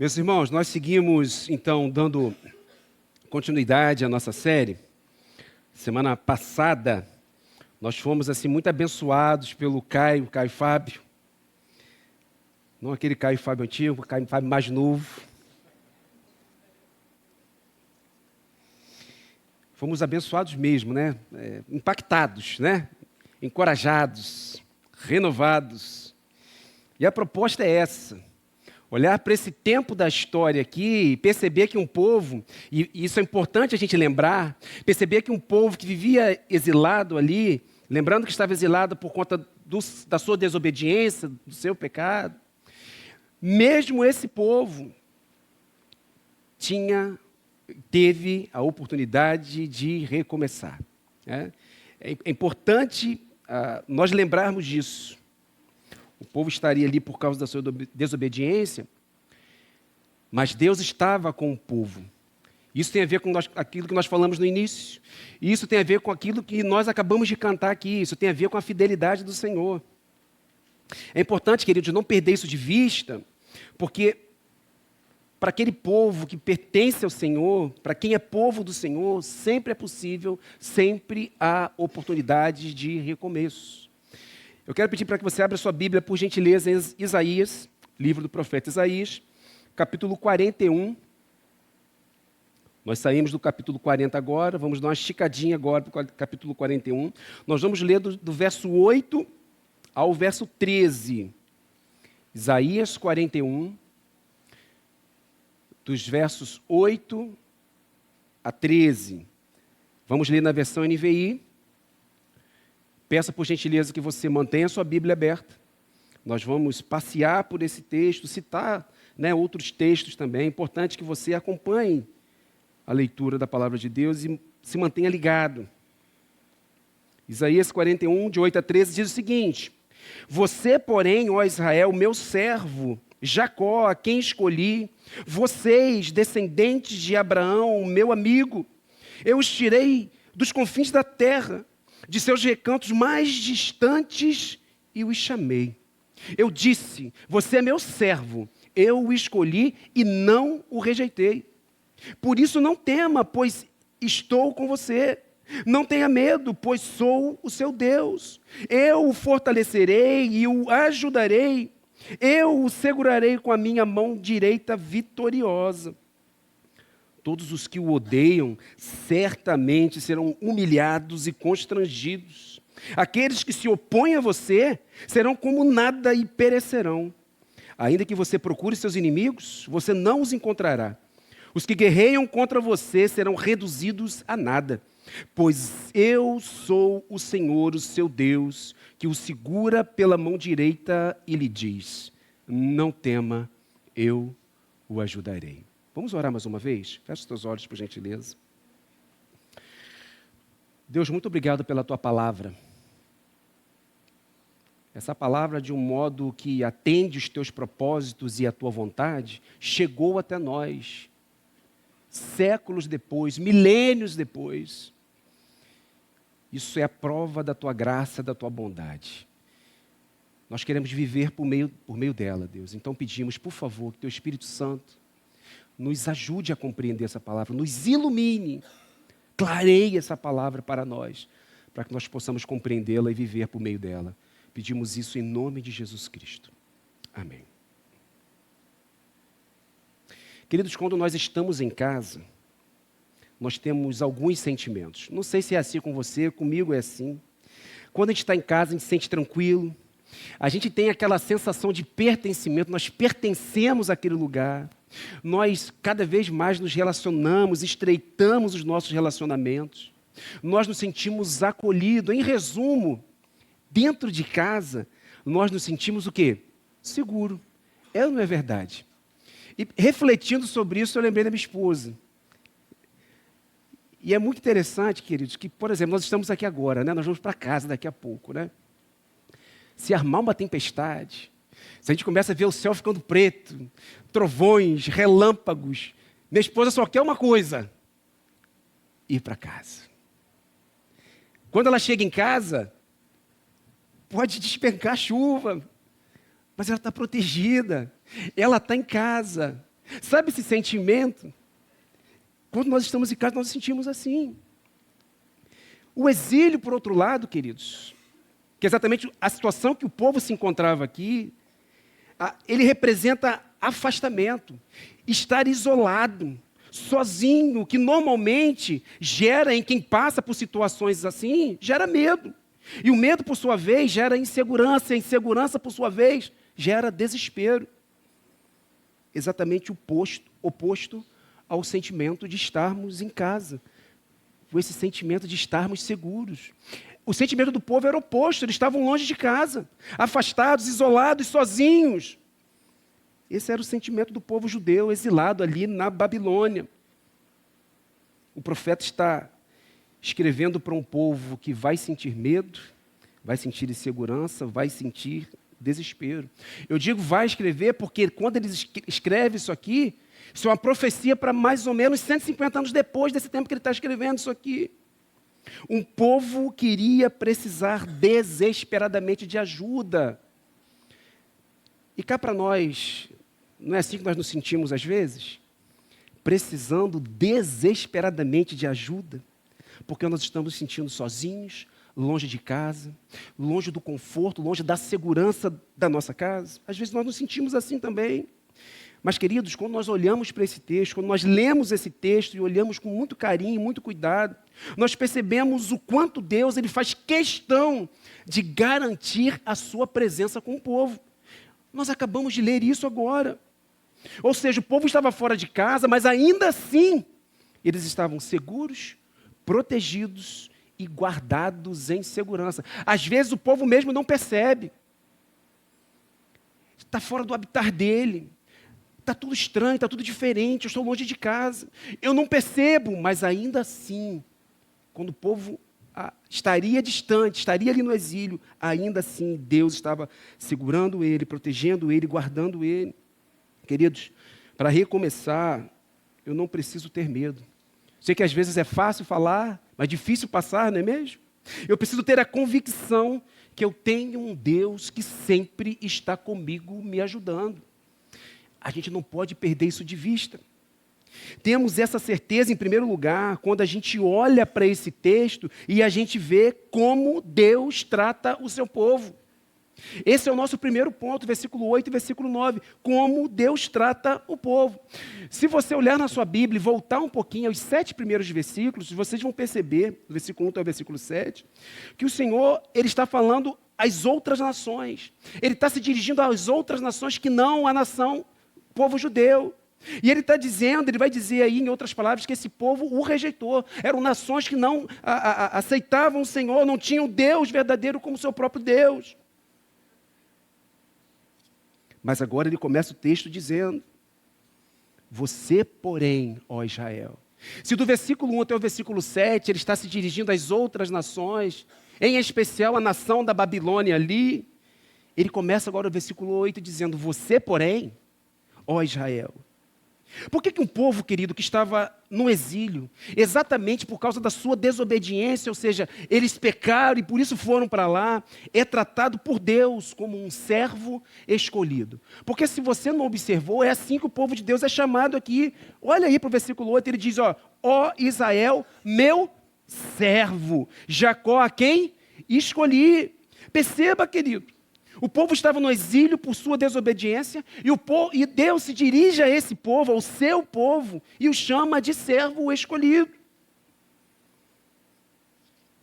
Meus irmãos, nós seguimos, então, dando continuidade à nossa série. Semana passada, nós fomos, assim, muito abençoados pelo Caio Fábio. Não aquele Caio Fábio antigo, o Caio Fábio mais novo. Fomos abençoados mesmo, né? Impactados, né? Encorajados, renovados. E a proposta é essa. Olhar para esse tempo da história aqui e perceber que um povo, e isso é importante a gente lembrar, perceber que um povo que vivia exilado ali, lembrando que estava exilado por conta da sua desobediência, do seu pecado, mesmo esse povo teve a oportunidade de recomeçar. Né? É importante nós lembrarmos disso. O povo estaria ali por causa da sua desobediência, mas Deus estava com o povo. Isso tem a ver com aquilo que nós falamos no início. Isso tem a ver com aquilo que nós acabamos de cantar aqui. Isso tem a ver com a fidelidade do Senhor. É importante, queridos, não perder isso de vista, porque para aquele povo que pertence ao Senhor, para quem é povo do Senhor, sempre é possível, sempre há oportunidades de recomeço. Eu quero pedir para que você abra sua Bíblia, por gentileza, em Isaías, livro do profeta Isaías, capítulo 41. Nós saímos do capítulo 40 agora, vamos dar uma esticadinha agora para o capítulo 41. Nós vamos ler do verso 8 ao verso 13. Isaías 41, dos versos 8 a 13. Vamos ler na versão NVI. Peço, por gentileza, que você mantenha a sua Bíblia aberta. Nós vamos passear por esse texto, citar outros textos também. É importante que você acompanhe a leitura da palavra de Deus e se mantenha ligado. Isaías 41, de 8 a 13, diz o seguinte: Você, porém, ó Israel, meu servo, Jacó, a quem escolhi, vocês, descendentes de Abraão, meu amigo, eu os tirei dos confins da terra, de seus recantos mais distantes, e os chamei. Eu disse, você é meu servo, eu o escolhi e não o rejeitei. Por isso não tema, pois estou com você. Não tenha medo, pois sou o seu Deus. Eu o fortalecerei e o ajudarei. Eu o segurarei com a minha mão direita vitoriosa. Todos os que o odeiam certamente serão humilhados e constrangidos. Aqueles que se opõem a você serão como nada e perecerão. Ainda que você procure seus inimigos, você não os encontrará. Os que guerreiam contra você serão reduzidos a nada. Pois eu sou o Senhor, o seu Deus, que o segura pela mão direita e lhe diz: não tema, eu o ajudarei. Vamos orar mais uma vez? Feche os teus olhos, por gentileza. Deus, muito obrigado pela tua palavra. Essa palavra, de um modo que atende os teus propósitos e a tua vontade, chegou até nós, séculos depois, milênios depois. Isso é a prova da tua graça, da tua bondade. Nós queremos viver por meio dela, Deus. Então pedimos, por favor, que teu Espírito Santo nos ajude a compreender essa palavra, nos ilumine, clareie essa palavra para nós, para que nós possamos compreendê-la e viver por meio dela. Pedimos isso em nome de Jesus Cristo. Amém. Queridos, quando nós estamos em casa, nós temos alguns sentimentos. Não sei se é assim com você, comigo é assim. Quando a gente está em casa, a gente se sente tranquilo. A gente tem aquela sensação de pertencimento, nós pertencemos àquele lugar. Nós cada vez mais nos relacionamos, estreitamos os nossos relacionamentos. Nós nos sentimos acolhidos. Em resumo, dentro de casa, nós nos sentimos o quê? Seguro. É ou não é verdade? E refletindo sobre isso, eu lembrei da minha esposa. E é muito interessante, queridos, que, por exemplo, nós estamos aqui agora, nós vamos para casa daqui a pouco, Se armar uma tempestade, se a gente começa a ver o céu ficando preto, trovões, relâmpagos, minha esposa só quer uma coisa: ir para casa. Quando ela chega em casa, pode despencar chuva, mas ela está protegida, ela está em casa. Sabe esse sentimento? Quando nós estamos em casa, nós sentimos assim. O exílio, por outro lado, queridos, que é exatamente a situação que o povo se encontrava aqui, ele representa afastamento, estar isolado, sozinho, que normalmente gera em quem passa por situações assim, gera medo. E o medo, por sua vez, gera insegurança, e a insegurança, por sua vez, gera desespero. Exatamente o oposto ao sentimento de estarmos em casa, com esse sentimento de estarmos seguros. O sentimento do povo era oposto, eles estavam longe de casa, afastados, isolados, sozinhos. Esse era o sentimento do povo judeu, exilado ali na Babilônia. O profeta está escrevendo para um povo que vai sentir medo, vai sentir insegurança, vai sentir desespero. Eu digo vai escrever porque quando ele escreve isso aqui, isso é uma profecia para mais ou menos 150 anos depois desse tempo que ele está escrevendo isso aqui. Um povo que iria precisar desesperadamente de ajuda. E cá para nós, não é assim que nós nos sentimos às vezes? Precisando desesperadamente de ajuda, porque nós estamos nos sentindo sozinhos, longe de casa, longe do conforto, longe da segurança da nossa casa. Às vezes nós nos sentimos assim também. Mas, queridos, quando nós olhamos para esse texto, quando nós lemos esse texto e olhamos com muito carinho, muito cuidado, nós percebemos o quanto Deus ele faz questão de garantir a sua presença com o povo. Nós acabamos de ler isso agora. Ou seja, o povo estava fora de casa, mas ainda assim, eles estavam seguros, protegidos e guardados em segurança. Às vezes o povo mesmo não percebe. Está fora do habitat dele. Está tudo estranho, está tudo diferente, eu estou longe de casa. Eu não percebo, mas ainda assim, quando o povo estaria distante, estaria ali no exílio, ainda assim Deus estava segurando ele, protegendo ele, guardando ele. Queridos, para recomeçar, eu não preciso ter medo. Sei que às vezes é fácil falar, mas difícil passar, não é mesmo? Eu preciso ter a convicção que eu tenho um Deus que sempre está comigo, me ajudando. A gente não pode perder isso de vista. Temos essa certeza, em primeiro lugar, quando a gente olha para esse texto e a gente vê como Deus trata o seu povo. Esse é o nosso primeiro ponto, versículo 8 e versículo 9. Como Deus trata o povo. Se você olhar na sua Bíblia e voltar um pouquinho aos 7 primeiros versículos, vocês vão perceber, do versículo 1 até o versículo 7, que o Senhor ele está falando às outras nações. Ele está se dirigindo às outras nações que não a nação povo judeu. E ele está dizendo, ele vai dizer aí, em outras palavras, que esse povo o rejeitou. Eram nações que não aceitavam o Senhor, não tinham Deus verdadeiro como seu próprio Deus. Mas agora ele começa o texto dizendo, você, porém, ó Israel. Se do versículo 1 até o versículo 7, ele está se dirigindo às outras nações, em especial a nação da Babilônia ali, ele começa agora o versículo 8 dizendo, você, porém, ó Israel. Por que um povo, querido, que estava no exílio, exatamente por causa da sua desobediência, ou seja, eles pecaram e por isso foram para lá, é tratado por Deus como um servo escolhido? Porque se você não observou, é assim que o povo de Deus é chamado aqui. Olha aí para o versículo 8, ele diz, ó Israel, meu servo, Jacó a quem escolhi. Perceba, querido. O povo estava no exílio por sua desobediência e Deus se dirige a esse povo, ao seu povo, e o chama de servo escolhido.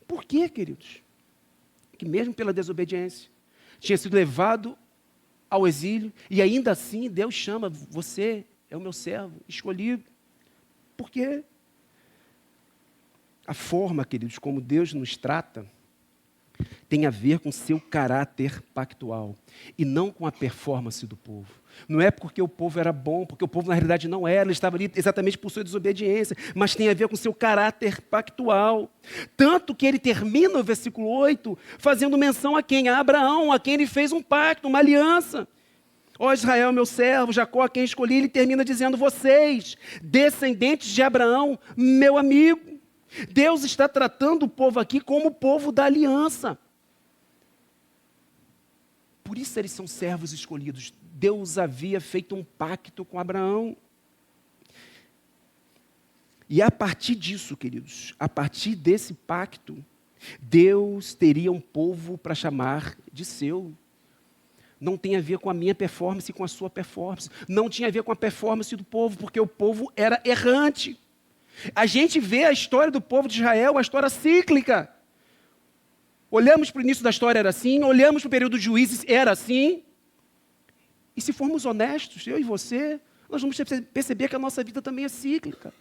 Por quê, queridos? Que mesmo pela desobediência, tinha sido levado ao exílio e ainda assim Deus chama, você é o meu servo escolhido. Por quê? A forma, queridos, como Deus nos trata, tem a ver com seu caráter pactual e não com a performance do povo. Não é porque o povo era bom, porque o povo na realidade não era, ele estava ali exatamente por sua desobediência, mas tem a ver com seu caráter pactual. Tanto que ele termina o versículo 8 fazendo menção a quem? A Abraão, a quem ele fez um pacto, uma aliança. Ó Israel, meu servo, Jacó, a quem escolhi, ele termina dizendo, vocês, descendentes de Abraão, meu amigo. Deus está tratando o povo aqui como o povo da aliança. Por isso eles são servos escolhidos. Deus havia feito um pacto com Abraão. E a partir disso, queridos, a partir desse pacto, Deus teria um povo para chamar de seu. Não tem a ver com a minha performance e com a sua performance. Não tinha a ver com a performance do povo, porque o povo era errante. A gente vê a história do povo de Israel, uma história cíclica. Olhamos para o início da história, era assim. Olhamos para o período de Juízes, era assim. E se formos honestos, eu e você, nós vamos perceber que a nossa vida também é cíclica.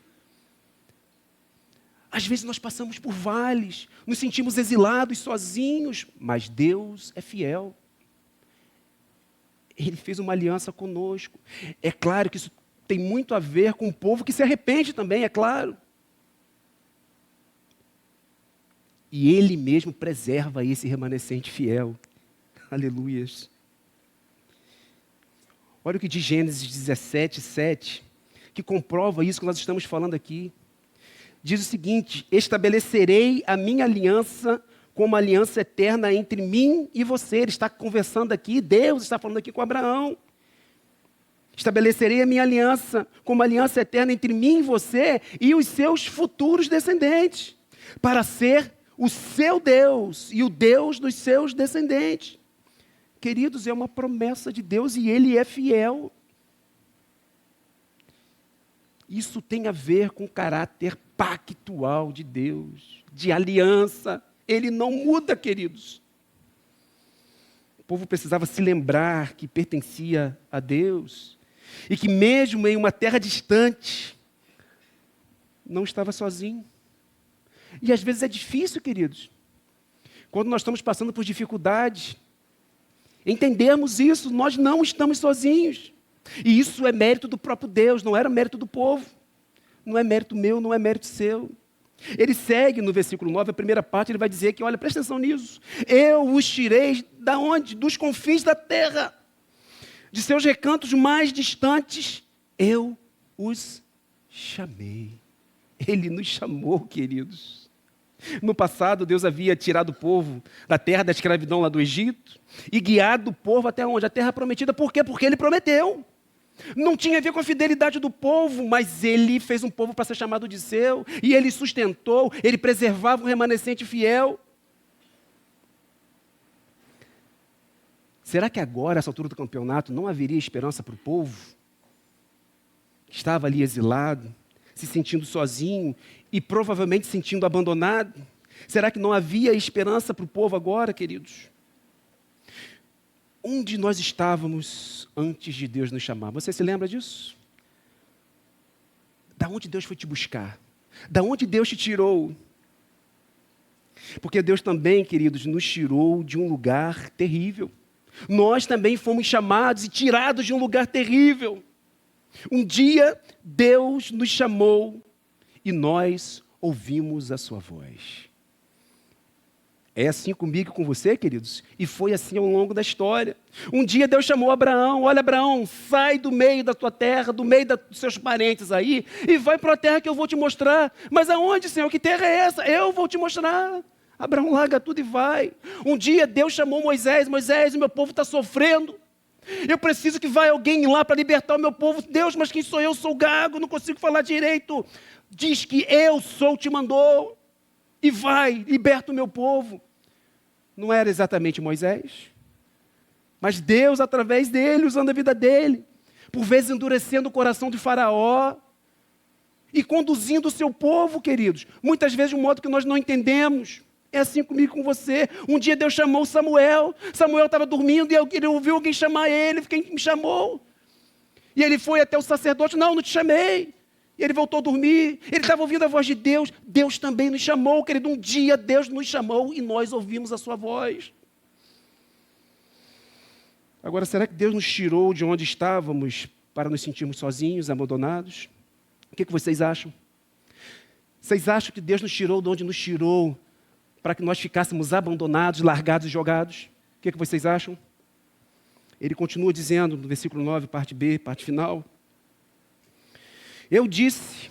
Às vezes nós passamos por vales, nos sentimos exilados, sozinhos, mas Deus é fiel. Ele fez uma aliança conosco. É claro que isso tem muito a ver com o povo que se arrepende também, é claro. E Ele mesmo preserva esse remanescente fiel. Aleluias. Olha o que diz Gênesis 17, 7, que comprova isso que nós estamos falando aqui. Diz o seguinte: estabelecerei a minha aliança como uma aliança eterna entre mim e você. Ele está conversando aqui, Deus está falando aqui com Abraão. Estabelecerei a minha aliança como uma aliança eterna entre mim e você e os seus futuros descendentes, para ser o seu Deus e o Deus dos seus descendentes. Queridos, é uma promessa de Deus e Ele é fiel. Isso tem a ver com o caráter pactual de Deus, de aliança. Ele não muda, queridos. O povo precisava se lembrar que pertencia a Deus e que mesmo em uma terra distante, não estava sozinho. E às vezes é difícil, queridos, quando nós estamos passando por dificuldades, entendermos isso, nós não estamos sozinhos. E isso é mérito do próprio Deus, não era mérito do povo. Não é mérito meu, não é mérito seu. Ele segue no versículo 9, a primeira parte, ele vai dizer que, olha, presta atenção nisso. Eu os tirei da onde? Dos confins da terra. De seus recantos mais distantes, eu os chamei. Ele nos chamou, queridos. No passado, Deus havia tirado o povo da terra da escravidão lá do Egito e guiado o povo até onde? A terra prometida. Por quê? Porque Ele prometeu. Não tinha a ver com a fidelidade do povo, mas Ele fez um povo para ser chamado de seu, e Ele sustentou, Ele preservava um remanescente fiel. Será que agora, essa altura do campeonato, não haveria esperança para o povo? Que estava ali exilado, se sentindo sozinho e provavelmente se sentindo abandonado. Será que não havia esperança para o povo agora, queridos? Onde nós estávamos antes de Deus nos chamar? Você se lembra disso? Da onde Deus foi te buscar? Da onde Deus te tirou? Porque Deus também, queridos, nos tirou de um lugar terrível. Nós também fomos chamados e tirados de um lugar terrível. Um dia, Deus nos chamou e nós ouvimos a sua voz. É assim comigo e com você, queridos? E foi assim ao longo da história. Um dia Deus chamou Abraão: olha, Abraão, sai do meio da tua terra, do meio dos seus parentes aí, e vai para a terra que eu vou te mostrar. Mas aonde, Senhor? Que terra é essa? Eu vou te mostrar. Abraão larga tudo e vai. Um dia Deus chamou Moisés: Moisés, o meu povo está sofrendo. Eu preciso que vá alguém lá para libertar o meu povo. Deus, mas quem sou eu? Sou gago, não consigo falar direito. Diz que eu sou, te mandou. E vai, liberta o meu povo. Não era exatamente Moisés, mas Deus, através dele, usando a vida dele, por vezes endurecendo o coração de Faraó e conduzindo o seu povo, queridos, muitas vezes de um modo que nós não entendemos. É assim comigo e com você. Um dia Deus chamou Samuel. Samuel estava dormindo e ele ouviu alguém chamar ele. Quem me chamou? E ele foi até o sacerdote: não te chamei. E ele voltou a dormir. Ele estava ouvindo a voz de Deus. Deus também nos chamou, querido. Um dia Deus nos chamou e nós ouvimos a sua voz. Agora, será que Deus nos tirou de onde estávamos para nos sentirmos sozinhos, abandonados? O que vocês acham? Vocês acham que Deus nos tirou de onde nos tirou para que nós ficássemos abandonados, largados e jogados? O que vocês acham? Ele continua dizendo no versículo 9, parte B, parte final: eu disse,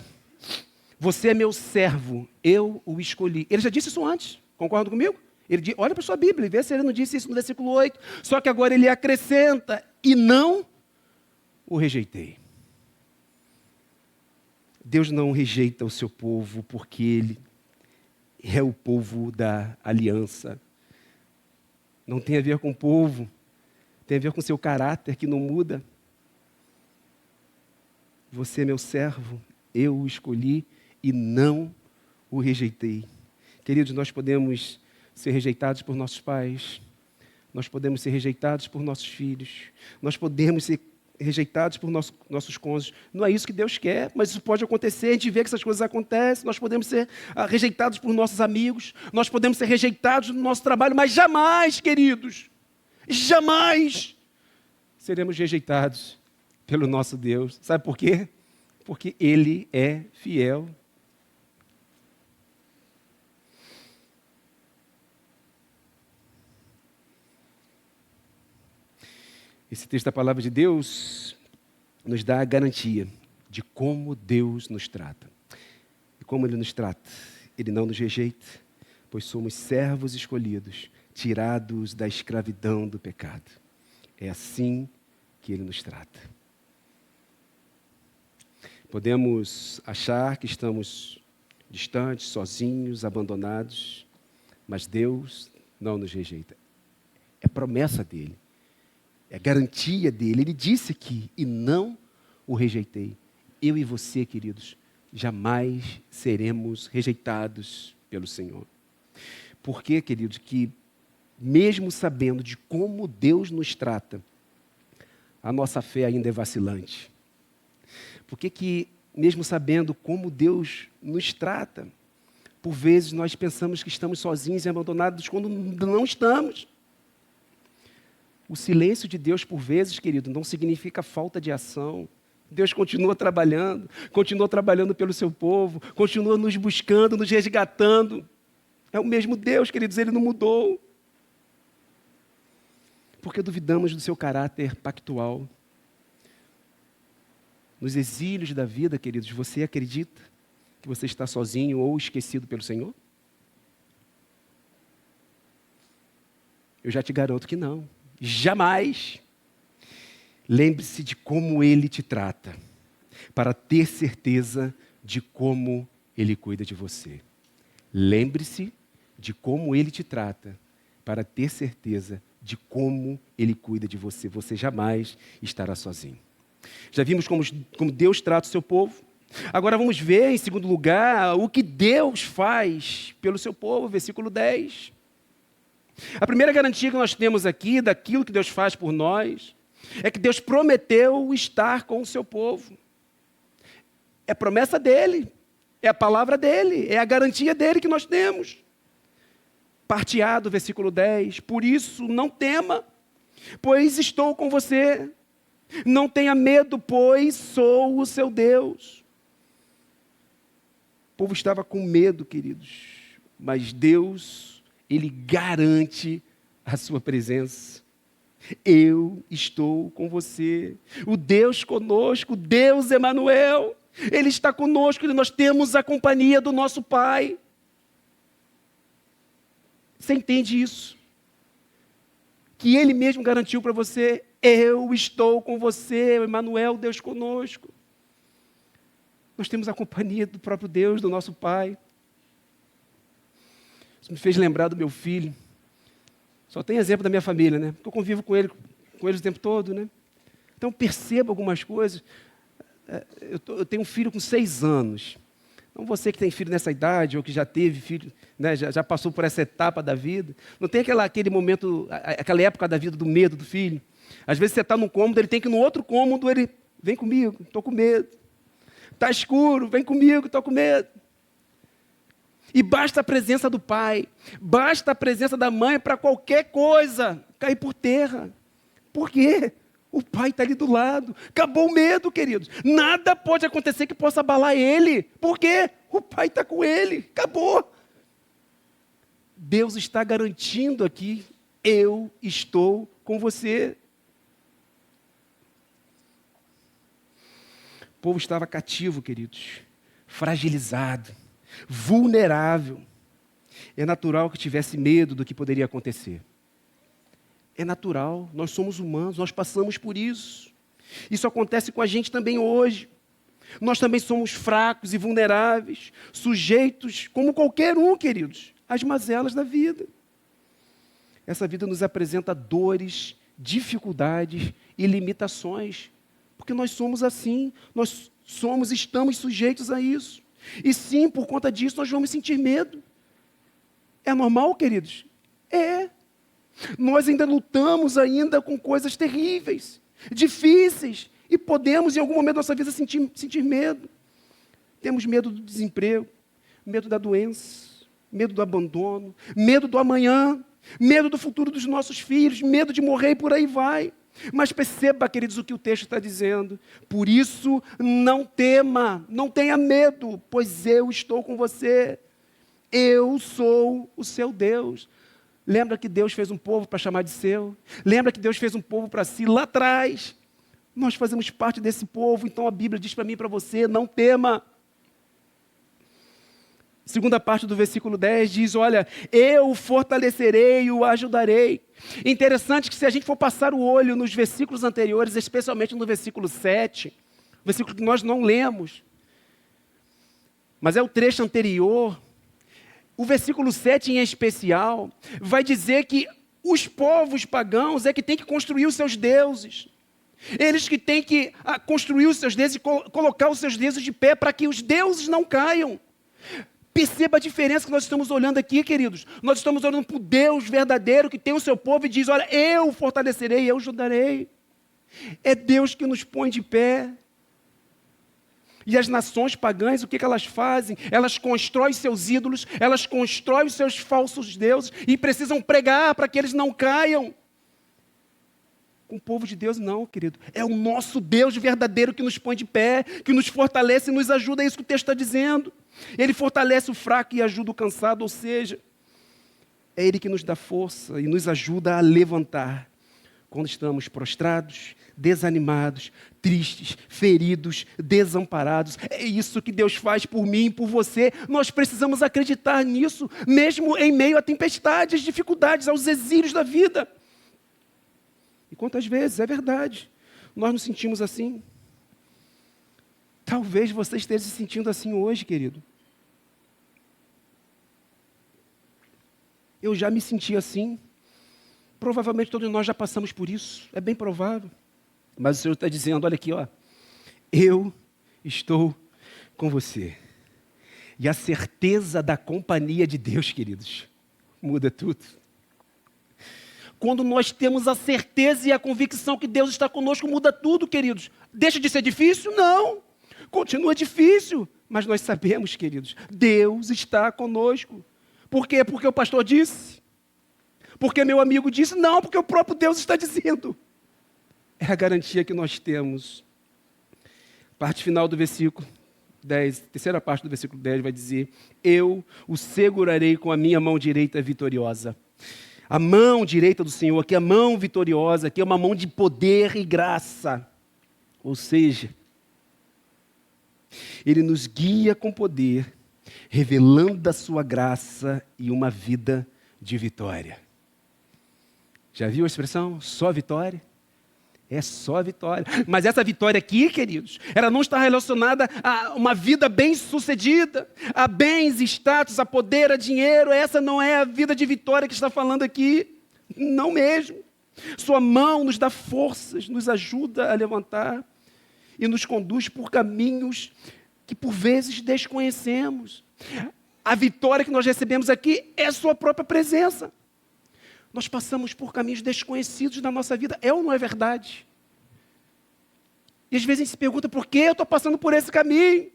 você é meu servo, eu o escolhi. Ele já disse isso antes, concordam comigo? Ele olha para a sua Bíblia e vê se ele não disse isso no versículo 8. Só que agora ele acrescenta: e não o rejeitei. Deus não rejeita o seu povo porque Ele é o povo da aliança. Não tem a ver com o povo, tem a ver com o seu caráter que não muda. Você é meu servo, eu o escolhi e não o rejeitei. Queridos, nós podemos ser rejeitados por nossos pais, nós podemos ser rejeitados por nossos filhos, nós podemos ser rejeitados por nossos cônjuges. Não é isso que Deus quer, mas isso pode acontecer, a gente vê que essas coisas acontecem, nós podemos ser rejeitados por nossos amigos, nós podemos ser rejeitados no nosso trabalho, mas jamais, queridos, jamais seremos rejeitados pelo nosso Deus. Sabe por quê? Porque Ele é fiel. Esse texto da palavra de Deus nos dá a garantia de como Deus nos trata. E como Ele nos trata? Ele não nos rejeita, pois somos servos escolhidos, tirados da escravidão do pecado. É assim que Ele nos trata. Podemos achar que estamos distantes, sozinhos, abandonados, mas Deus não nos rejeita. É promessa dEle. É garantia dele. Ele disse aqui, e não o rejeitei. Eu e você, queridos, jamais seremos rejeitados pelo Senhor. Por quê, queridos? Que mesmo sabendo de como Deus nos trata, a nossa fé ainda é vacilante. Por que mesmo sabendo como Deus nos trata, por vezes nós pensamos que estamos sozinhos e abandonados quando não estamos? O silêncio de Deus, por vezes, querido, não significa falta de ação. Deus continua trabalhando pelo seu povo, continua nos buscando, nos resgatando. É o mesmo Deus, queridos, Ele não mudou. Porque duvidamos do seu caráter pactual. Nos exílios da vida, queridos, você acredita que você está sozinho ou esquecido pelo Senhor? Eu já te garanto que não. Jamais. Lembre-se de como Ele te trata, para ter certeza de como Ele cuida de você. Lembre-se de como Ele te trata, para ter certeza de como Ele cuida de você. Você jamais estará sozinho. Já vimos como Deus trata o seu povo. Agora vamos ver, em segundo lugar, o que Deus faz pelo seu povo, versículo 10. A primeira garantia que nós temos aqui, daquilo que Deus faz por nós, é que Deus prometeu estar com o seu povo. É promessa dEle, é a palavra dEle, é a garantia dEle que nós temos. Parte A do versículo 10, por isso não tema, pois estou com você. Não tenha medo, pois sou o seu Deus. O povo estava com medo, queridos, mas Deus, Ele garante a sua presença. Eu estou com você. O Deus conosco, o Deus Emanuel, Ele está conosco e nós temos a companhia do nosso Pai. Você entende isso? Que Ele mesmo garantiu para você, eu estou com você, Emanuel, Deus conosco. Nós temos a companhia do próprio Deus, do nosso Pai. Isso me fez lembrar do meu filho. Só tem exemplo da minha família, né? Porque eu convivo com eles o tempo todo, né? Então, percebo algumas coisas. Eu tenho um filho com 6 anos. Então, você que tem filho nessa idade, ou que já teve filho, né, já passou por essa etapa da vida, não tem aquele momento, aquela época da vida do medo do filho? Às vezes você está num cômodo, ele tem que ir no outro cômodo, ele, vem comigo, estou com medo. Está escuro, vem comigo, estou com medo. E basta a presença do pai, basta a presença da mãe para qualquer coisa cair por terra. Por quê? O pai está ali do lado. Acabou o medo, queridos. Nada pode acontecer que possa abalar ele. Por quê? O pai está com ele. Acabou. Deus está garantindo aqui, eu estou com você. O povo estava cativo, queridos, fragilizado, vulnerável. É natural que tivesse medo do que poderia acontecer. É natural, nós somos humanos, nós passamos por isso. Isso acontece com a gente também hoje. Nós também somos fracos e vulneráveis, sujeitos, como qualquer um, queridos, às mazelas da vida. Essa vida nos apresenta dores, dificuldades e limitações, porque nós somos assim, estamos sujeitos a isso. E sim, por conta disso, nós vamos sentir medo. É normal, queridos? É. Nós ainda lutamos ainda com coisas terríveis, difíceis, e podemos, em algum momento da nossa vida, sentir medo. Temos medo do desemprego, medo da doença, medo do abandono, medo do amanhã, medo do futuro dos nossos filhos, medo de morrer e por aí vai. Mas perceba, queridos, o que o texto está dizendo. Por isso, não tema, não tenha medo, pois eu estou com você. Eu sou o seu Deus. Lembra que Deus fez um povo para chamar de seu? Lembra que Deus fez um povo para si lá atrás? Nós fazemos parte desse povo, então a Bíblia diz para mim e para você, não tema. Segunda parte do versículo 10 diz, olha, eu o fortalecerei e o ajudarei. Interessante que se a gente for passar o olho nos versículos anteriores, especialmente no versículo 7, versículo que nós não lemos, mas é o trecho anterior, o versículo 7 em especial, vai dizer que os povos pagãos é que têm que construir os seus deuses. Eles que têm que construir os seus deuses e colocar os seus deuses de pé para que os deuses não caiam. Perceba a diferença que nós estamos olhando aqui, queridos. Nós estamos olhando para o Deus verdadeiro que tem o seu povo e diz, olha, eu o fortalecerei, eu o ajudarei. É Deus que nos põe de pé. E as nações pagãs, o que elas fazem? Elas constroem seus ídolos, elas constroem os seus falsos deuses e precisam pregar para que eles não caiam. Com o povo de Deus, não, querido. É o nosso Deus verdadeiro que nos põe de pé, que nos fortalece e nos ajuda. É isso que o texto está dizendo. Ele fortalece o fraco e ajuda o cansado, ou seja, é Ele que nos dá força e nos ajuda a levantar quando estamos prostrados, desanimados, tristes, feridos, desamparados. É isso que Deus faz por mim e por você. Nós precisamos acreditar nisso, mesmo em meio a tempestades, dificuldades, aos exílios da vida. E quantas vezes, é verdade, nós nos sentimos assim. Talvez você esteja se sentindo assim hoje, querido. Eu já me senti assim. Provavelmente todos nós já passamos por isso. É bem provável. Mas o Senhor está dizendo, olha aqui, ó. Eu estou com você. E a certeza da companhia de Deus, queridos, muda tudo. Quando nós temos a certeza e a convicção que Deus está conosco, muda tudo, queridos. Deixa de ser difícil? Não. Continua difícil. Mas nós sabemos, queridos, Deus está conosco. Por quê? Porque o pastor disse? Porque meu amigo disse? Não, porque o próprio Deus está dizendo. É a garantia que nós temos. Parte final do versículo 10, terceira parte do versículo 10 vai dizer, eu o segurarei com a minha mão direita vitoriosa. A mão direita do Senhor, aqui a mão vitoriosa, aqui é uma mão de poder e graça. Ou seja, Ele nos guia com poder, revelando a sua graça e uma vida de vitória. Já viu a expressão? Só vitória? É só vitória. Mas essa vitória aqui, queridos, ela não está relacionada a uma vida bem-sucedida, a bens, status, a poder, a dinheiro. Essa não é a vida de vitória que está falando aqui. Não mesmo. Sua mão nos dá forças, nos ajuda a levantar e nos conduz por caminhos que por vezes desconhecemos. A vitória que nós recebemos aqui é a sua própria presença. Nós passamos por caminhos desconhecidos na nossa vida. É ou não é verdade? E às vezes a gente se pergunta, por que eu estou passando por esse caminho?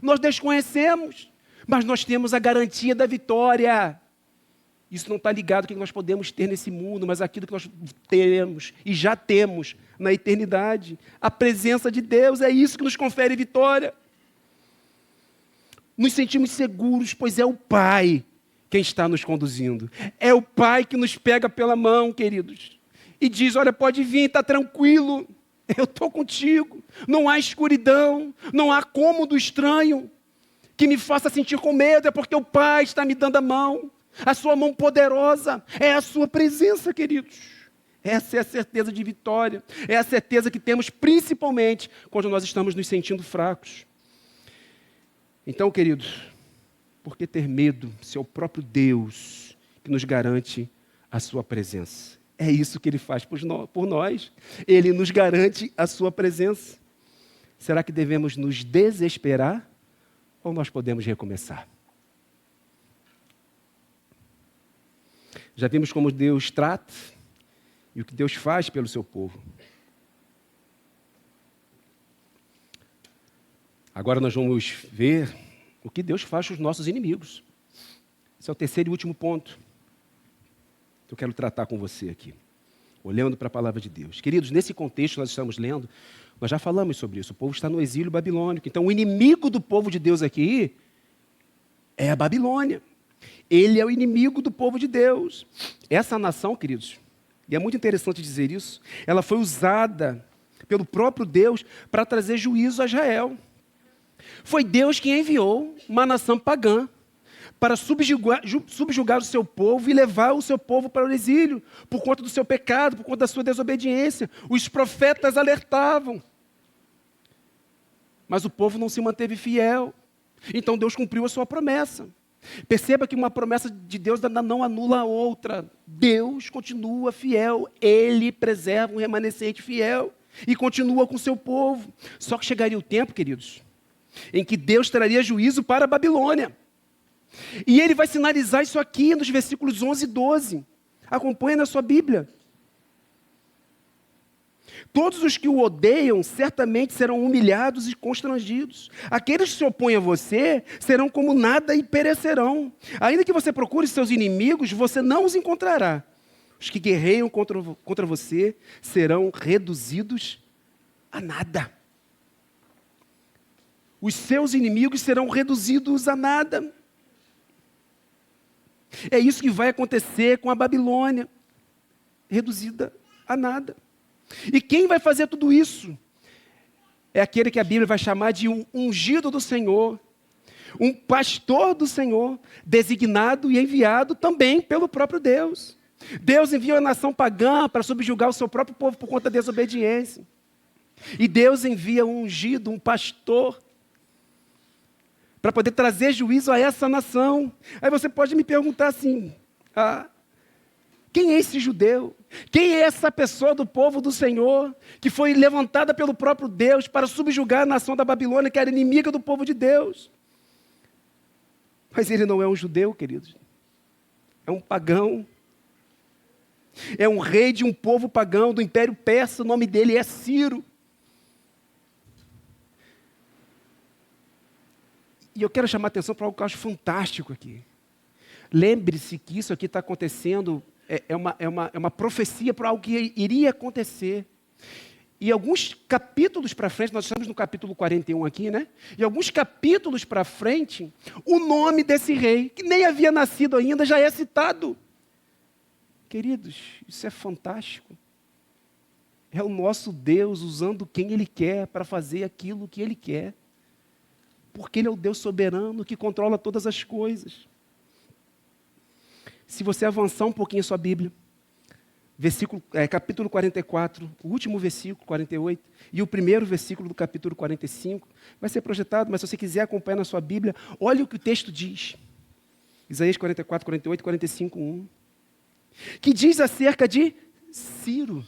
Nós desconhecemos, mas nós temos a garantia da vitória. Isso não está ligado ao que nós podemos ter nesse mundo, mas aquilo que nós teremos e já temos na eternidade. A presença de Deus é isso que nos confere vitória. Nos sentimos seguros, pois é o Pai quem está nos conduzindo. É o Pai que nos pega pela mão, queridos, e diz, olha, pode vir, está tranquilo, eu estou contigo. Não há escuridão, não há cômodo estranho que me faça sentir com medo, é porque o Pai está me dando a mão. A sua mão poderosa é a sua presença, queridos. Essa é a certeza de vitória, é a certeza que temos principalmente quando nós estamos nos sentindo fracos. Então, queridos, por que ter medo se é o próprio Deus que nos garante a sua presença? É isso que Ele faz por nós. Ele nos garante a sua presença. Será que devemos nos desesperar ou nós podemos recomeçar? Já vimos como Deus trata e o que Deus faz pelo seu povo. Agora nós vamos ver o que Deus faz com os nossos inimigos. Esse é o terceiro e último ponto que eu quero tratar com você aqui, olhando para a palavra de Deus. Queridos, nesse contexto que nós estamos lendo, nós já falamos sobre isso. O povo está no exílio babilônico. Então, o inimigo do povo de Deus aqui é a Babilônia. Ele é o inimigo do povo de Deus. Essa nação, queridos, e é muito interessante dizer isso, ela foi usada pelo próprio Deus para trazer juízo a Israel. Foi Deus quem enviou uma nação pagã para subjugar o seu povo e levar o seu povo para o exílio, por conta do seu pecado, por conta da sua desobediência. Os profetas alertavam, mas o povo não se manteve fiel. Então Deus cumpriu a sua promessa. Perceba que uma promessa de Deus não anula a outra. Deus continua fiel, Ele preserva um remanescente fiel e continua com o seu povo. Só que chegaria o tempo, queridos, em que Deus traria juízo para a Babilônia. E Ele vai sinalizar isso aqui nos versículos 11 e 12. Acompanhe na sua Bíblia. Todos os que o odeiam certamente serão humilhados e constrangidos. Aqueles que se opõem a você serão como nada e perecerão. Ainda que você procure seus inimigos, você não os encontrará. Os que guerreiam contra você serão reduzidos a nada. Os seus inimigos serão reduzidos a nada. É isso que vai acontecer com a Babilônia, reduzida a nada. E quem vai fazer tudo isso? É aquele que a Bíblia vai chamar de um ungido do Senhor, um pastor do Senhor, designado e enviado também pelo próprio Deus. Deus envia a nação pagã para subjugar o seu próprio povo por conta da desobediência. E Deus envia um ungido, um pastor, para poder trazer juízo a essa nação. Aí você pode me perguntar assim, quem é esse judeu? Quem é essa pessoa do povo do Senhor, que foi levantada pelo próprio Deus para subjugar a nação da Babilônia, que era inimiga do povo de Deus? Mas ele não é um judeu, queridos. É um pagão. É um rei de um povo pagão, do Império Persa, o nome dele é Ciro. E eu quero chamar a atenção para algo que eu acho fantástico aqui. Lembre-se que isso aqui está acontecendo, é uma profecia para algo que iria acontecer. E alguns capítulos para frente, nós estamos no capítulo 41 aqui, né? E alguns capítulos para frente, o nome desse rei, que nem havia nascido ainda, já é citado. Queridos, isso é fantástico. É o nosso Deus usando quem Ele quer para fazer aquilo que Ele quer. Porque Ele é o Deus soberano que controla todas as coisas. Se você avançar um pouquinho a sua Bíblia, capítulo 44, o último versículo, 48, e o primeiro versículo do capítulo 45, vai ser projetado, mas se você quiser acompanhar na sua Bíblia, olha o que o texto diz. Isaías 44, 48, 45, 1. Que diz acerca de Ciro.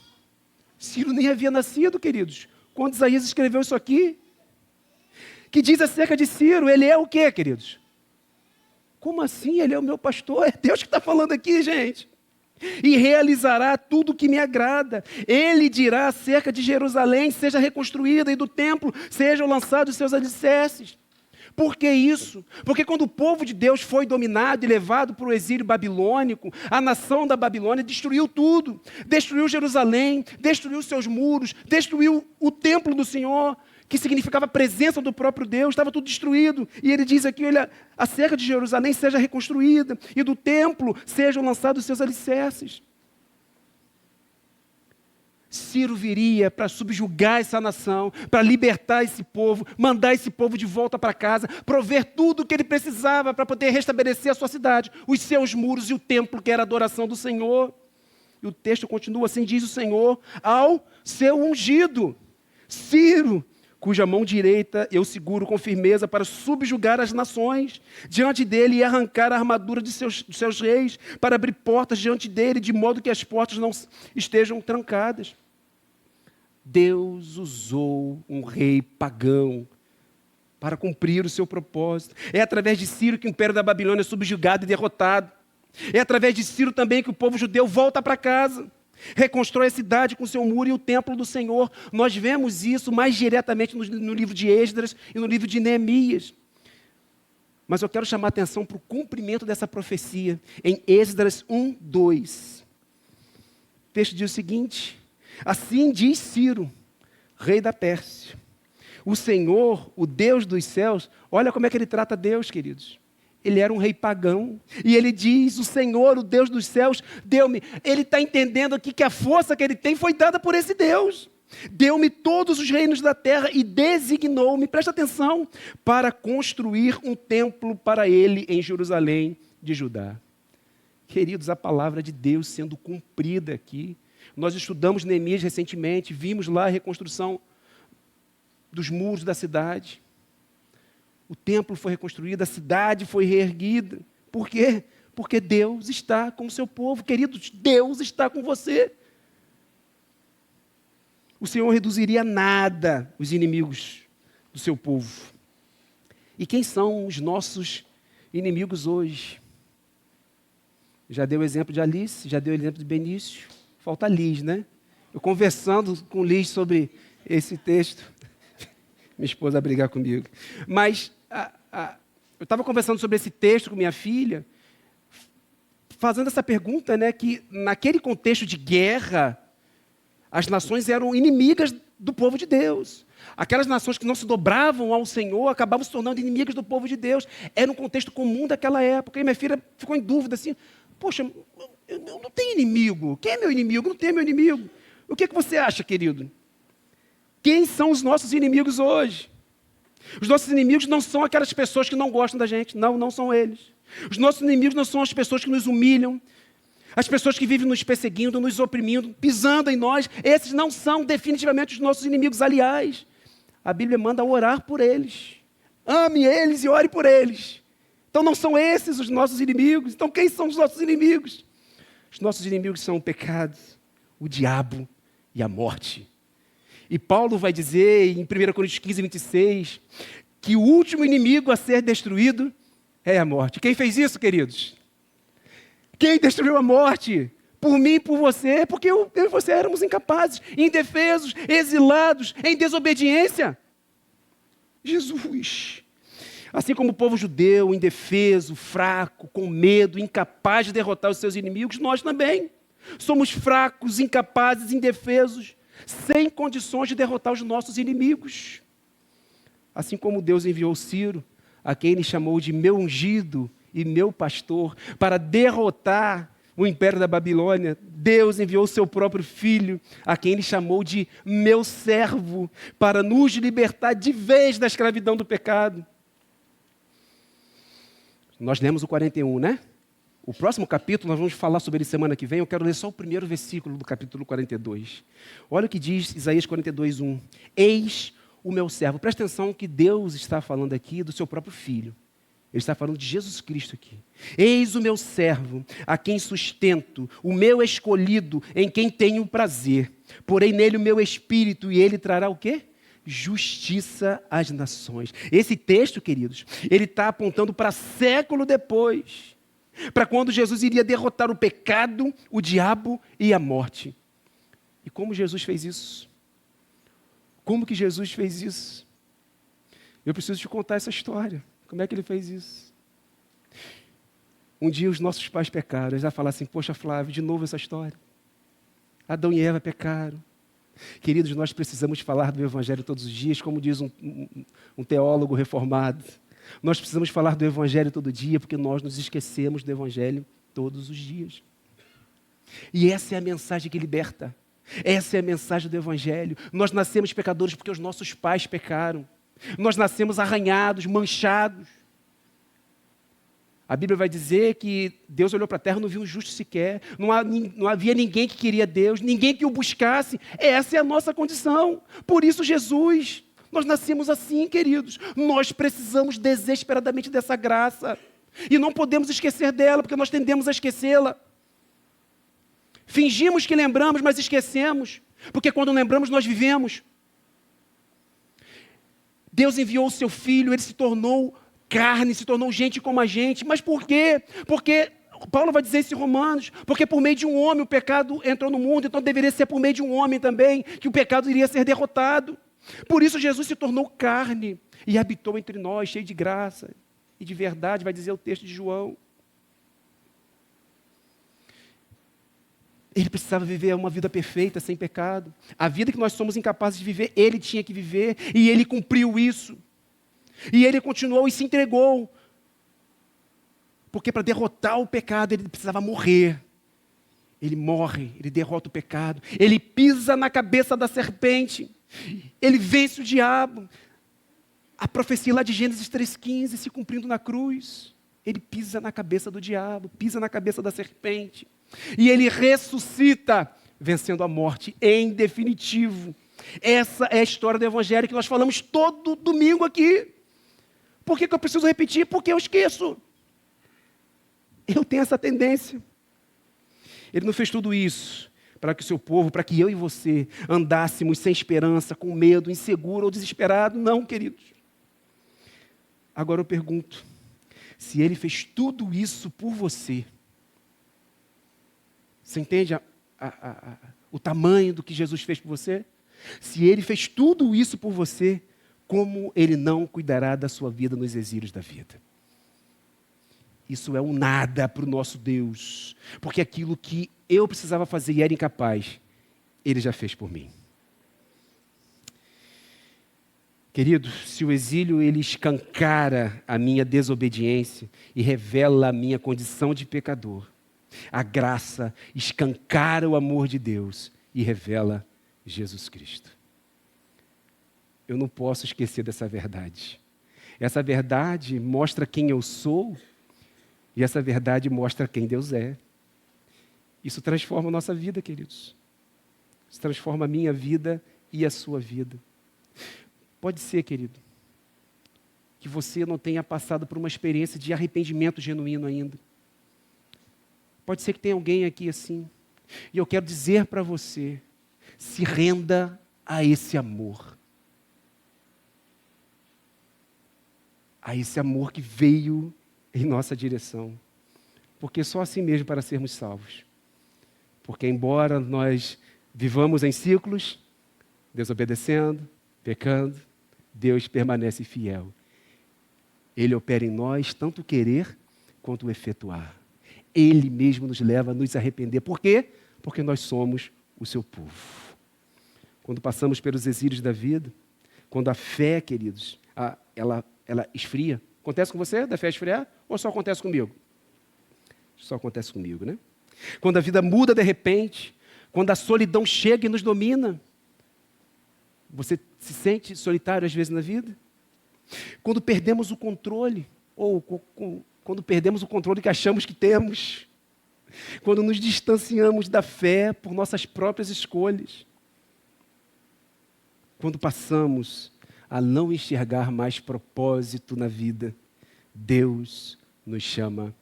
Ciro nem havia nascido, queridos, quando Isaías escreveu isso aqui. Que diz acerca de Ciro, ele é o quê, queridos? Como assim? Ele é o meu pastor? É Deus que está falando aqui, gente. E realizará tudo o que me agrada. Ele dirá acerca de Jerusalém, seja reconstruída, e do templo sejam lançados seus alicerces. Por que isso? Porque quando o povo de Deus foi dominado e levado para o exílio babilônico, a nação da Babilônia destruiu tudo. Destruiu Jerusalém, destruiu seus muros, destruiu o templo do Senhor, que significava a presença do próprio Deus, estava tudo destruído. E ele diz aqui, olha, acerca de Jerusalém seja reconstruída, e do templo sejam lançados seus alicerces. Ciro viria para subjugar essa nação, para libertar esse povo, mandar esse povo de volta para casa, prover tudo o que ele precisava para poder restabelecer a sua cidade, os seus muros e o templo, que era a adoração do Senhor. E o texto continua assim, diz o Senhor, ao seu ungido, Ciro, cuja mão direita eu seguro com firmeza para subjugar as nações diante dele e arrancar a armadura de seus reis, para abrir portas diante dele, de modo que as portas não estejam trancadas. Deus usou um rei pagão para cumprir o seu propósito. É através de Ciro que o império da Babilônia é subjugado e derrotado. É através de Ciro também que o povo judeu volta para casa, reconstrói a cidade com seu muro e o templo do Senhor. Nós vemos isso mais diretamente no livro de Esdras e no livro de Neemias. Mas eu quero chamar a atenção para o cumprimento dessa profecia em Esdras 1:2. O texto diz o seguinte: assim diz Ciro, rei da Pérsia, o Senhor, o Deus dos céus, olha como é que ele trata Deus, queridos. Ele era um rei pagão. E ele diz, o Senhor, o Deus dos céus, deu-me. Ele está entendendo aqui que a força que ele tem foi dada por esse Deus. Deu-me todos os reinos da terra e designou-me, presta atenção, para construir um templo para ele em Jerusalém de Judá. Queridos, a palavra de Deus sendo cumprida aqui. Nós estudamos Neemias recentemente, vimos lá a reconstrução dos muros da cidade. O templo foi reconstruído, a cidade foi reerguida. Por quê? Porque Deus está com o seu povo. Queridos, Deus está com você. O Senhor reduziria a nada os inimigos do seu povo. E quem são os nossos inimigos hoje? Já deu o exemplo de Alice, já deu o exemplo de Benício. Falta Liz, né? Eu conversando com Liz sobre esse texto. Minha esposa vai brigar comigo. Mas eu estava conversando sobre esse texto com minha filha, fazendo essa pergunta, né, que naquele contexto de guerra, as nações eram inimigas do povo de Deus. Aquelas nações que não se dobravam ao Senhor acabavam se tornando inimigas do povo de Deus. Era um contexto comum daquela época. E minha filha ficou em dúvida assim, poxa, eu não tenho inimigo. Quem é meu inimigo? Não tem meu inimigo. O que você acha, querido? Quem são os nossos inimigos hoje? Os nossos inimigos não são aquelas pessoas que não gostam da gente. Não, não são eles. Os nossos inimigos não são as pessoas que nos humilham, as pessoas que vivem nos perseguindo, nos oprimindo, pisando em nós. Esses não são definitivamente os nossos inimigos. Aliás, a Bíblia manda orar por eles. Ame eles e ore por eles. Então não são esses os nossos inimigos. Então quem são os nossos inimigos? Os nossos inimigos são o pecado, o diabo e a morte. E Paulo vai dizer em 1 Coríntios 15:26, que o último inimigo a ser destruído é a morte. Quem fez isso, queridos? Quem destruiu a morte? Por mim e por você, porque eu e você éramos incapazes, indefesos, exilados, em desobediência. Jesus. Assim como o povo judeu, indefeso, fraco, com medo, incapaz de derrotar os seus inimigos, nós também somos fracos, incapazes, indefesos, sem condições de derrotar os nossos inimigos. Assim como Deus enviou Ciro, a quem ele chamou de meu ungido e meu pastor, para derrotar o império da Babilônia, Deus enviou o seu próprio filho, a quem ele chamou de meu servo, para nos libertar de vez da escravidão do pecado. Nós lemos o 41, né? O próximo capítulo, nós vamos falar sobre ele semana que vem. Eu quero ler só o primeiro versículo do capítulo 42. Olha o que diz Isaías 42:1. Eis o meu servo. Presta atenção que Deus está falando aqui do seu próprio filho. Ele está falando de Jesus Cristo aqui. Eis o meu servo, a quem sustento, o meu escolhido, em quem tenho prazer. Porém nele o meu espírito, e ele trará o quê? Justiça às nações. Esse texto, queridos, ele está apontando para século depois, para quando Jesus iria derrotar o pecado, o diabo e a morte. E como Jesus fez isso? Como que Jesus fez isso? Eu preciso te contar essa história. Como é que ele fez isso? Um dia os nossos pais pecaram. Eles vão falar assim, poxa Flávio, de novo essa história. Adão e Eva pecaram. Queridos, nós precisamos falar do Evangelho todos os dias, como diz um teólogo reformado. Nós precisamos falar do Evangelho todo dia, porque nós nos esquecemos do Evangelho todos os dias. E essa é a mensagem que liberta. Essa é a mensagem do Evangelho. Nós nascemos pecadores porque os nossos pais pecaram. Nós nascemos arranhados, manchados. A Bíblia vai dizer que Deus olhou para a terra e não viu um justo sequer. Não havia ninguém que queria Deus, ninguém que o buscasse. Essa é a nossa condição. Por isso Jesus Nós nascemos assim, queridos. Nós precisamos desesperadamente dessa graça. E não podemos esquecer dela, porque nós tendemos a esquecê-la. Fingimos que lembramos, mas esquecemos. Porque quando lembramos, nós vivemos. Deus enviou o seu Filho, Ele se tornou carne, se tornou gente como a gente. Mas por quê? Porque, Paulo vai dizer isso em Romanos, porque por meio de um homem o pecado entrou no mundo, então deveria ser por meio de um homem também, que o pecado iria ser derrotado. Por isso Jesus se tornou carne e habitou entre nós, cheio de graça e de verdade, vai dizer o texto de João. Ele precisava viver uma vida perfeita, sem pecado. A vida que nós somos incapazes de viver, Ele tinha que viver, e Ele cumpriu isso. E Ele continuou e se entregou. Porque para derrotar o pecado, Ele precisava morrer. Ele morre, Ele derrota o pecado. Ele pisa na cabeça da serpente. Ele vence o diabo. A profecia lá de Gênesis 3,15 se cumprindo na cruz. Ele pisa na cabeça do diabo, pisa na cabeça da serpente. E Ele ressuscita, vencendo a morte em definitivo. Essa é a história do Evangelho que nós falamos todo domingo aqui. Por que eu preciso repetir? Porque eu esqueço. Eu tenho essa tendência. Ele não fez tudo isso para que o seu povo, para que eu e você andássemos sem esperança, com medo, inseguro ou desesperado. Não, queridos. Agora eu pergunto, se Ele fez tudo isso por você, você entende o tamanho do que Jesus fez por você? Se Ele fez tudo isso por você, como Ele não cuidará da sua vida nos exílios da vida? Isso é um nada para o nosso Deus, porque aquilo que eu precisava fazer e era incapaz, Ele já fez por mim. Querido, se o exílio ele escancara a minha desobediência e revela a minha condição de pecador, a graça escancara o amor de Deus e revela Jesus Cristo. Eu não posso esquecer dessa verdade. Essa verdade mostra quem eu sou e essa verdade mostra quem Deus é. Isso transforma a nossa vida, queridos. Isso transforma a minha vida e a sua vida. Pode ser, querido, que você não tenha passado por uma experiência de arrependimento genuíno ainda. Pode ser que tenha alguém aqui assim. E eu quero dizer para você, se renda a esse amor. A esse amor que veio em nossa direção. Porque só assim mesmo para sermos salvos. Porque embora nós vivamos em ciclos, desobedecendo, pecando, Deus permanece fiel. Ele opera em nós tanto o querer quanto o efetuar. Ele mesmo nos leva a nos arrepender. Por quê? Porque nós somos o seu povo. Quando passamos pelos exílios da vida, quando a fé, queridos, ela esfria. Acontece com você, da fé esfriar? Ou só acontece comigo? Só acontece comigo, né? Quando a vida muda de repente, quando a solidão chega e nos domina, você se sente solitário às vezes na vida? Quando perdemos o controle, ou quando perdemos o controle que achamos que temos, quando nos distanciamos da fé por nossas próprias escolhas, quando passamos a não enxergar mais propósito na vida, Deus nos chama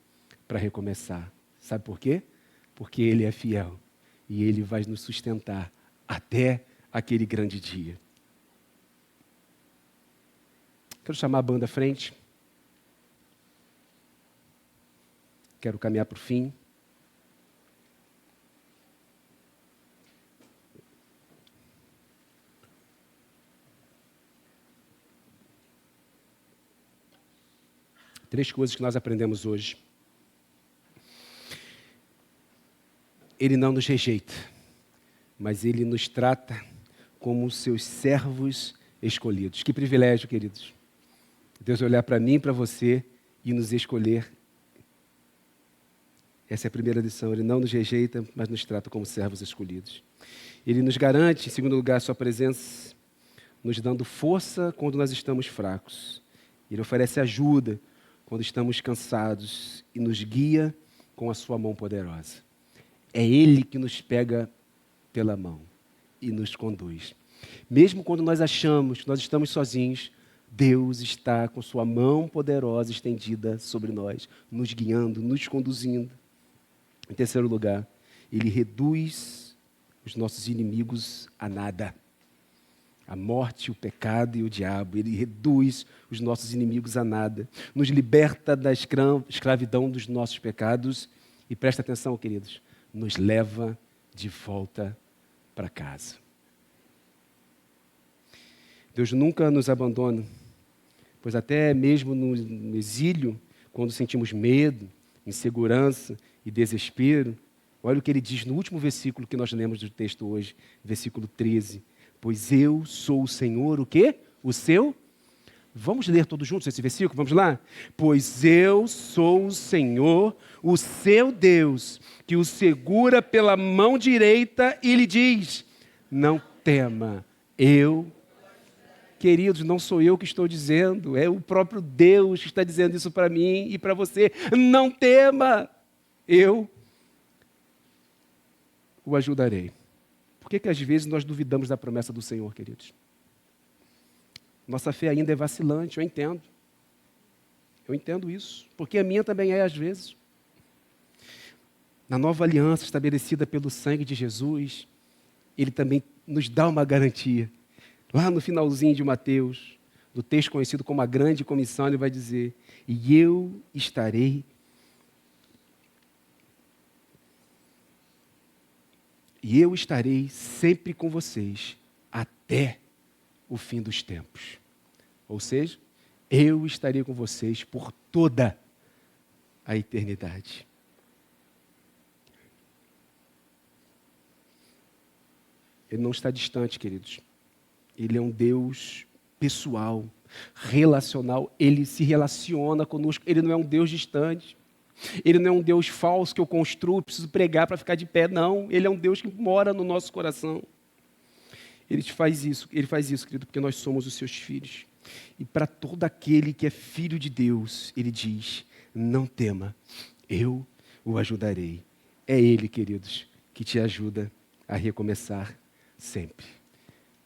para recomeçar. Sabe por quê? Porque Ele é fiel e Ele vai nos sustentar até aquele grande dia. Quero chamar a banda à frente. Quero caminhar para o fim. Três coisas que nós aprendemos hoje. Ele não nos rejeita, mas Ele nos trata como seus servos escolhidos. Que privilégio, queridos. Deus olhar para mim e para você e nos escolher. Essa é a primeira lição. Ele não nos rejeita, mas nos trata como servos escolhidos. Ele nos garante, em segundo lugar, a sua presença, nos dando força quando nós estamos fracos. Ele oferece ajuda quando estamos cansados e nos guia com a sua mão poderosa. É Ele que nos pega pela mão e nos conduz. Mesmo quando nós achamos que nós estamos sozinhos, Deus está com sua mão poderosa estendida sobre nós, nos guiando, nos conduzindo. Em terceiro lugar, Ele reduz os nossos inimigos a nada. A morte, o pecado e o diabo. Ele reduz os nossos inimigos a nada. Nos liberta da escravidão dos nossos pecados. E presta atenção, queridos, nos leva de volta para casa. Deus nunca nos abandona, pois até mesmo no exílio, quando sentimos medo, insegurança e desespero, olha o que ele diz no último versículo que nós lemos do texto hoje, versículo 13. Pois eu sou o Senhor, o quê? O seu? Vamos ler todos juntos esse versículo? Vamos lá? Pois eu sou o Senhor, o seu Deus, que o segura pela mão direita e lhe diz, não tema, eu... Queridos, não sou eu que estou dizendo, é o próprio Deus que está dizendo isso para mim e para você. Não tema, eu o ajudarei. Por que às vezes nós duvidamos da promessa do Senhor, queridos? Nossa fé ainda é vacilante, eu entendo. Eu entendo isso, porque a minha também é às vezes. Na nova aliança estabelecida pelo sangue de Jesus, Ele também nos dá uma garantia. Lá no finalzinho de Mateus, do texto conhecido como a Grande Comissão, ele vai dizer, e eu estarei sempre com vocês até o fim dos tempos. Ou seja, eu estarei com vocês por toda a eternidade. Ele não está distante, queridos. Ele é um Deus pessoal, relacional. Ele se relaciona conosco. Ele não é um Deus distante. Ele não é um Deus falso que eu construo, preciso pregar para ficar de pé. Não, Ele é um Deus que mora no nosso coração. Ele faz isso, querido, porque nós somos os seus filhos. E para todo aquele que é filho de Deus, Ele diz, não tema, eu o ajudarei. É Ele, queridos, que te ajuda a recomeçar sempre.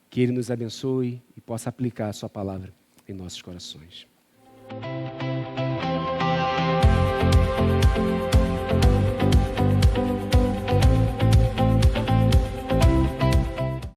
Que Ele nos abençoe e possa aplicar a sua palavra em nossos corações.